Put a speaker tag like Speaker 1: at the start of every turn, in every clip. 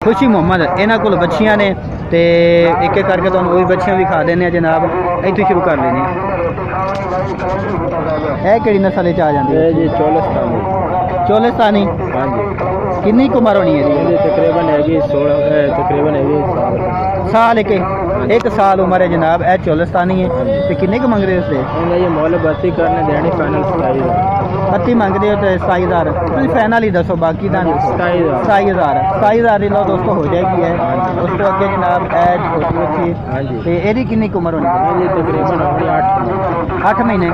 Speaker 1: खुशी मोहम्मद इन्हों को बच्चियाँ ने तो एक एक करके तुहानूं वही बच्चियाँ भी खा देने जनाब। इत्थों शुरू कर लेने कि नस्ल आ जाती है
Speaker 2: जी चोलिस्तानी।
Speaker 1: चोलिस्तानी
Speaker 2: हाँ जी।
Speaker 1: कितनी उम्र होनी है जी?
Speaker 2: तकरीबन हैगी 16 तकरीबन हैगी
Speaker 1: साल एक साल उम्र है जनाब। यह चोलिस्तानी है तो किन्ने को मंग रहे हो उससे?
Speaker 2: ये मोल 32 करने देनी फाइनल 27
Speaker 1: 32 मंगते हो तो 27,000 तुम फाइनल ही दसो बाकी का 27,000 लो दोस्तों हो जाएगी है। उस तो अगे जनाब छोटी अच्छी
Speaker 2: हाँ जी।
Speaker 1: तो यदि किन्नी उम्र होनी है?
Speaker 2: तकरीबन
Speaker 1: 8 महीने।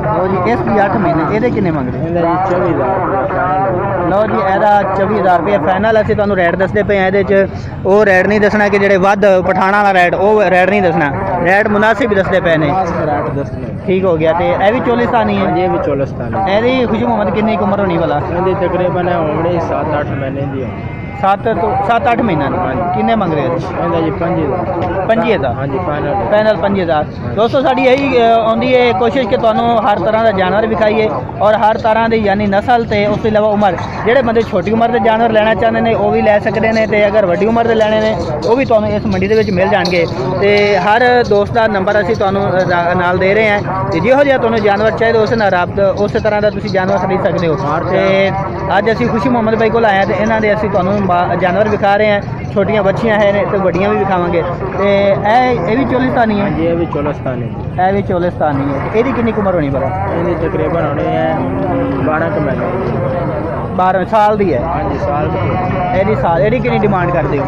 Speaker 1: लो जी इसकी 8 महीने ये किन्ने मंग रहे?
Speaker 2: 24,000
Speaker 1: लो जी यदा 24,000 रुपये फाइनल। असीं तुहानूं रेट दसदे पे ये वो रेट नहीं दसना कि जेडे वध पठाणा वाला रेट वो रेट नहीं दसना, रेट मुनासिब दसदे पे ने। ठीक हो गया। तो यह भी चोलिस्तानी है?
Speaker 2: ये भी चोलिस्तानी।
Speaker 1: यदि खुशी मोहम्मद किन्नी उम्र होनी भला?
Speaker 2: तकरीबन होनी 7-8 महीने की।
Speaker 1: 7-8 महीना। किन्ने मंग रहे हो?
Speaker 2: जी 5,000।
Speaker 1: 5,000?
Speaker 2: हाँ जी
Speaker 1: फाइनल 5,000। दोस्तों साड़ी यही आती है कोशिश कि तुहानूं हर तरह का जानवर विखाइए और हर तरह की यानी नस्ल तो उस अलावा उम्र। जोड़े बंदे छोटी उम्र के जानवर लेना चाहते हैं वह भी लै सकते हैं तो अगर वड्डी उम्र के लैने ने वो भी तुहानूं इस मंडी के मिल जाएंगे। तो हर दोस्त का नंबर असीं तुहानूं नाल दे रहे हैं तो जिहो जिहा तुहानूं जानवर चाहिए उस नाल राबता उस तरह का तुसीं जानवर खरीद सकते हो। तो अज असीं खुशी मोहम्मद भाई को आए तो इन्हों के असीं तुहानूं जानवर विखा रहे हैं। छोटियां बच्चियां हैं तो वड्डियां भी विखावांगे। तो यह भी चोलिस्तानी है?
Speaker 2: ये भी चोलिस्तानी।
Speaker 1: यह भी चोलिस्तानी है। यदि कितनी उम्र होनी भला?
Speaker 2: ये तकरीबन होनी है 12 के महीने।
Speaker 1: 12 साल की है?
Speaker 2: हाँ जी साल की।
Speaker 1: यदि साल यदि कितनी डिमांड करते हो?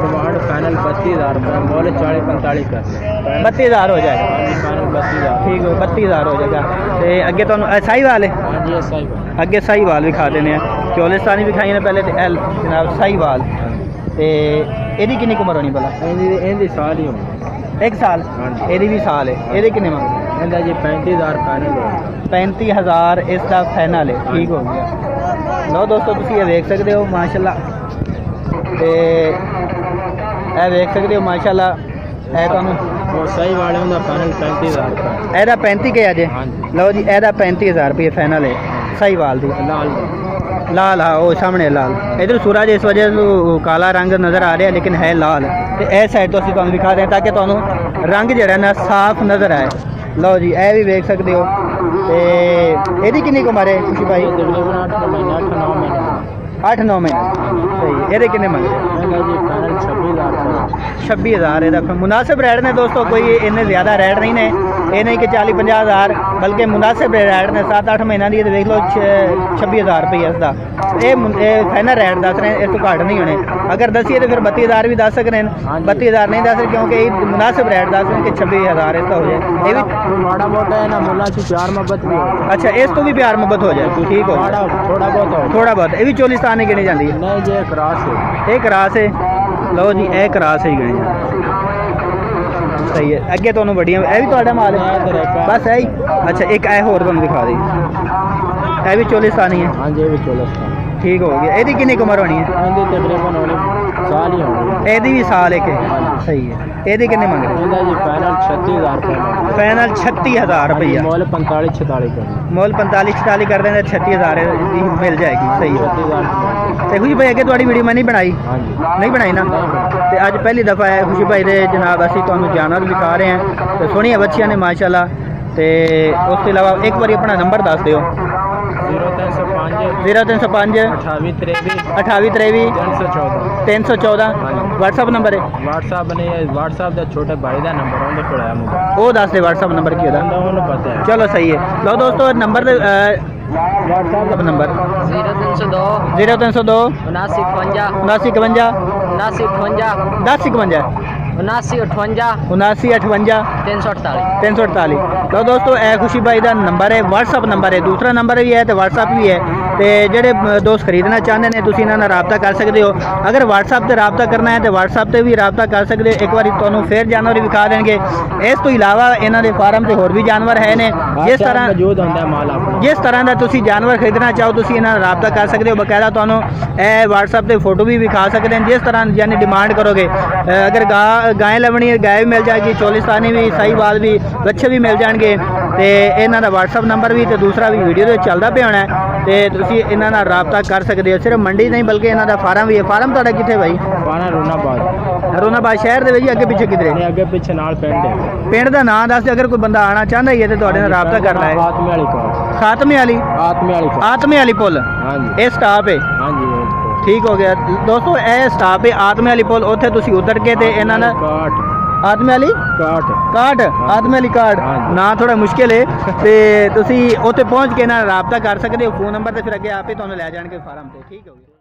Speaker 2: डिमांड फाइनल 32,000 रुपये, मोल 40-45 कर
Speaker 1: 32,000 हो जाएगा।
Speaker 2: फाइनल 32,000।
Speaker 1: ठीक है 32,000 हो जाएगा। तो अगे तो साहीवाल है?
Speaker 2: हाँ जी साहीवाल।
Speaker 1: अगे साहीवाल भी खा देने चोलिस्तानी भी खाई ने पहले तो एल जनाब साहीवाल। तो यदि कितनी उम्र होनी भला?
Speaker 2: इहदी साल ही होनी।
Speaker 1: 1 साल? यदि भी साल है। यदि कितने मंग?
Speaker 2: इहदा जी 35,000 फाइनल हो।
Speaker 1: 35,000 इसका फाइनल है। ठीक हो गया। लो दोस्तों तुसीं ये देख सकते हो माशाल्लाह। तो यह देख सकते हो माशाल्लाह। यह तुहानूं
Speaker 2: सही वाले उनका फाइनल 35,000 रुपये।
Speaker 1: ਇਹਦਾ 35 के अज?
Speaker 2: हाँ जी।
Speaker 1: लो जी ਇਹਦਾ 35,000 रुपये फाइनल है साहीवाल दी। लाल हाँ वो सामने लाल। इधर सूरज इस वजह से काला रंग नज़र आ रहा है लेकिन है लाल। तो यह साइड तो असं दिखा दें ताकि तुहानूं रंग जड़ा ना साफ नज़र आए। लो जी यह भी देख सकते हो। तो यदी कितनी उम्र है खुशी भाई? 8-9 महीने। सही। ये कितने मंग? 26,000। ये मुनासिब रेट ने दोस्तों, कोई इन्ने ज़्यादा रेट नहीं ने। ये नहीं कि 40-50,000 बल्कि मुनासिब रेट ने। 7-8 महीनों की देख लो 26,000 रुपये इसका। ये फाइनल रेट दस रहे इस तो घट नहीं होने। अगर दसीए तो फिर 32,000 भी दस सकते हैं। 32,000 नहीं दस रहे क्योंकि ये मुनासिब रेट दस रहे कि 26,000 इसका हो जाए। ये भी
Speaker 2: माड़ा मोटा है ना मुला से प्यार मोहब्बत भी हो।
Speaker 1: अच्छा इस तो भी प्यार मोहब्बत हो जाए। ठीक हो थोड़ा बहुत। ये भी चोलिस्तानी गिनी जाती है?
Speaker 2: नहीं जी क्रास है।
Speaker 1: ये क्रास है। लो जी यह क्रास ही गिनी सही है। अगे तो बड़िया यह भी तो माल है बस यही। अच्छा एक ऐ होर तुहानूं दिखा दी। यह भी चोलिस्तानी है?
Speaker 2: हाँ जी ये भी चोलिस्तानी।
Speaker 1: ठीक हो गया। यदि कितनी उम्र होनी है?
Speaker 2: तकरीबन होनी साल ही होनी।
Speaker 1: यदि भी साल एक सही है। यदि कितने मंग रहे?
Speaker 2: जी फाइनल 36,000।
Speaker 1: फाइनल 36,000 रुपया।
Speaker 2: मोल 45-46 कर।
Speaker 1: मोल 45-46 कर देंगे 36,000 मिल जाएगी। सही है। तो खुशी भाई अगे थोड़ी वीडियो मैं नहीं बनाई?
Speaker 2: हाँ जी
Speaker 1: नहीं बनाई ना। तो अज पहली दफ़ा है खुशी भाई दे जनाब असीं तुहानूं जानवर दिखा रहे हैं। तो सोहणियां बच्चियां ने माशाल्लाह। तो उसके अलावा एक बार अपना नंबर दस दिओ। 0305 28 23 314 व्हाट्सअप नंबर है?
Speaker 2: व्हाट्सअप का छोटे भाई का नंबर उन्हें पढ़ाया मुझे
Speaker 1: वो दस दे व्हाट्सअप नंबर की
Speaker 2: पता है।
Speaker 1: चलो सही है। लो दोस्तों नंबर व्हाट्सअप नंबर
Speaker 2: 0302
Speaker 1: 0302
Speaker 2: 79
Speaker 1: 79
Speaker 2: 59
Speaker 1: 348। तो दोस्तों ए खुशी भाई का नंबर है व्हाट्सअप नंबर है। दूसरा नंबर भी है तो व्हाट्सअप भी है। तो जोड़े दोस्त खरीदना चाहते हैं तुम इन्होंने रबता कर सकते हो। अगर व्हाट्सअप से रबता करना है तो व्हाट्सअप से भी रबता कर सकते हो। एक बार तुहानूं फिर जानवर विखा देंगे। इस तो इलावा इन्हों के फार्म से होर भी जानवर है ने। जिस तरह का तुम जानवर खरीदना चाहो तुम इन्होंने रबता कर सकते हो। बकायदा तुहानूं व्हाट्सअप से फोटो भी विखा सकते हैं जिस तरह यानी डिमांड करोगे। अगर गाय लवनी है गाय भी मिल जाएगी, चोलिस्तानी भी, साहीवाल भी, बच्चे भी मिल जाएंगे। ਤੇ ਇਹਨਾਂ ਦਾ WhatsApp ਨੰਬਰ ਵੀ ਤੇ ਦੂਸਰਾ ਵੀ ਵੀਡੀਓ ਦੇ ਵਿੱਚ ਚੱਲਦਾ ਪਿਆ ਹੋਣਾ ਹੈ ਤੇ ਤੁਸੀਂ ਇਹਨਾਂ ਨਾਲ ਰਾਬਤਾ ਕਰ ਸਕਦੇ ਹੋ। ਸਿਰਫ ਮੰਡੀ ਨਹੀਂ ਬਲਕਿ ਇਹਨਾਂ ਦਾ ਫਾਰਮ ਵੀ ਹੈ। ਫਾਰਮ ਤੁਹਾਡਾ ਕਿੱਥੇ ਭਾਈ?
Speaker 2: ਬਾਣਾ
Speaker 1: ਰੋਨਾਬਾਦ ਸ਼ਹਿਰ ਦੇ ਵਿੱਚ ਅੱਗੇ ਪਿੱਛੇ ਕਿਧਰੇ?
Speaker 2: ਨੇ ਅੱਗੇ ਪਿੱਛੇ ਨਾਲ ਪਿੰਡ ਹੈ।
Speaker 1: ਪਿੰਡ ਦਾ ਨਾਮ ਦੱਸ ਦਿਓ, ਅਗਰ ਕੋਈ ਬੰਦਾ ਆਣਾ ਚਾਹੁੰਦਾ ਹੀ ਹੈ ਤੇ ਤੁਹਾਡੇ ਨਾਲ ਰਾਬਤਾ ਕਰਨਾ ਹੈ।
Speaker 2: ਆਤਮੇ ਵਾਲੀ ਕੋਲ।
Speaker 1: ਖਾਤਮੇ ਵਾਲੀ ਆਤਮੇ ਵਾਲੀ ਪੁੱਲ
Speaker 2: ਹਾਂਜੀ
Speaker 1: ਇਹ ਸਟਾਪ ਹੈ।
Speaker 2: ਹਾਂਜੀ
Speaker 1: ਠੀਕ ਹੋ ਗਿਆ ਦੋਸਤੋ, ਇਹ ਸਟਾਪ ਹੈ ਆਤਮੇ ਵਾਲੀ ਪੁੱਲ। ਉੱਥੇ ਤੁਸੀਂ ਉਤਰ ਕੇ ਤੇ ਇਹਨਾਂ ਨਾਲ ਆਤਮੇ ਵਾਲੀ ਕਾਟ ਆਤਮੇ ਵਾਲੀ ਕਾਟ ਨਾ ਥੋੜਾ ਮੁਸ਼ਕਿਲ ਹੈ ਤੇ ਤੁਸੀਂ ਉੱਥੇ ਪਹੁੰਚ ਕੇ ਨਾਲ ਰਾਬਤਾ ਕਰ ਸਕਦੇ ਹੋ। ਫੋਨ ਨੰਬਰ ਤੇ ਫਿਰ ਅੱਗੇ ਆਪੇ ਤੁਹਾਨੂੰ ਲੈ ਜਾਣਗੇ ਫਾਰਮ ਤੇ। ਠੀਕ ਹੋ ਗਿਆ।